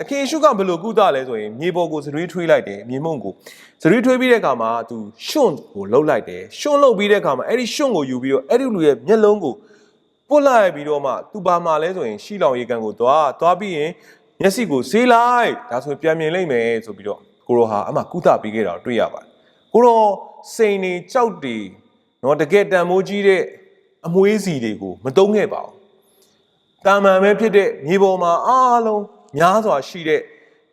တခင်ယေရှုကဘယ်လိုကုသလဲဆိုရင်မြေပေါ်ကိုစရွေးထွေးလိုက်တယ်မြေမုံကိုစရွေးထွေးပြီးတဲ့အခါမှာသူရှွန့်ကိုလှုပ်လိုက်တယ်ရှွန့်လှုပ်ပြီးတဲ့အခါမှာအဲ့ဒီရှွန့်ကိုယူပြီးတော့အဲ့ဒီလူရဲ့မျက်လုံးကိုပုတ်လိုက်ပြီးတော့မှသူပါမှာလဲဆိုရင်ရှီလောင်ရေကန်ကိုသွားပြီးရင်မျက်စိကိုဆေးလိုက်ဒါဆိုပြန်မြင်လိမ့်မယ်ဆိုပြီးတော့ကိုရောဟာအမှကုသပေးခဲ့တာကိုတွေ့ရပါတယ်ကိုရောစိန်နေကြောက်တွေနော်တကယ်တန်မိုးကြီးတဲ့အမွေးစီတွေကိုမတုံးခဲ့ပါဘူးတာမန်ပဲဖြစ်တဲ့မြေပေါ်မှာအားလုံးများစွာရှိတဲ့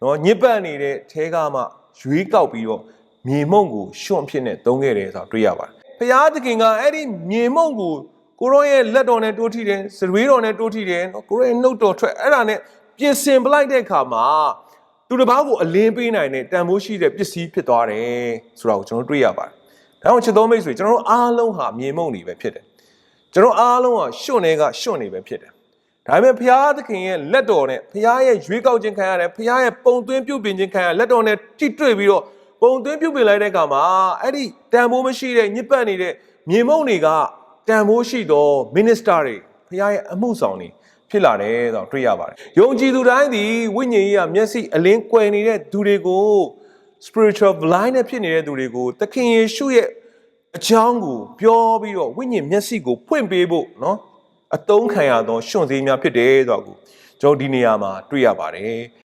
နော်ညစ်ပတ်နေတဲ့ထဲကမှရွေးကောက်ပြီးတော့မြေမုံကိုရှွန့်ဖြစ်နေသုံးခဲ့တယ်ဆိုတာတွေ့ရပါတယ်။ဖျားသခင်ကအဲ့ဒီမြေမုံကိုကိုရောရဲ့လက်တော်နဲ့တိုးထိတယ်စရွေးတော်နဲ့တိုးထိတယ်နော်ကိုရောရဲ့နှုတ်တော်ထွက်အဲ့ဒါနဲ့ပြင်ဆင်ပလိုက်တဲ့အခါမှာသူတစ်ပါးကိုအလင်းပေးနိုင်တဲ့တန်ဖိုးရှိတဲ့ပစ္စည်းဖြစ်သွားတယ်ဆိုတာကိုကျွန်တော်တွေ့ရပါတယ်။ဒါကြောင့်ချစ်တော်မိတ်ဆွေကျွန်တော်တို့အားလုံးဟာမြေမုံတွေပဲဖြစ်တယ်။ကျွန်တော်အားလုံးဟာရှွန့်တွေကရှွန့်တွေပဲဖြစ်တယ်။ဒါပေမဲ့ဘုရားသခင်ရဲ့လက်တော်နဲ့ဘုရားရဲ့ရွေးကောက်ခြင်းခံရတယ်ဘုရားရဲ့ပုံသွင်းပြုပြင်ခြင်းခံရလက်တော်နဲ့ထိတွေ့ပြီးတော့ပုံသွင်းပြုပြင်လိုက်တဲ့အခါမှာအဲ့ဒီတန်ဖိုးမရှိတဲ့ညစ်ပတ်နေတဲ့မြေမုံတွေကတန်ဖိုးရှိသော minister တွေဘုရားရဲ့အမှုဆောင်တွေဖြစ်လာတယ်ဆိုတော့တွေ့ရပါတယ်။ယုံကြည်သူတိုင်းဒီဝိညာဉ်ရေးကမျက်စိအလင်းကွယ်နေတဲ့သူတွေကို spiritual blind နဲ့ဖြစ်နေတဲ့သူတွေကိုသခင်ယေရှုရဲ့အကြောင်းကိုပြောပြီးတော့ဝိညာဉ်မျက်စိကိုဖွင့်ပေးဖို့နော်အသုံးခံရသောရှွန့်စည်းများဖြစ်တယ်ဆိုတော့ကျွန်တော်ဒီနေရာမှာတွေ့ရပါတယ်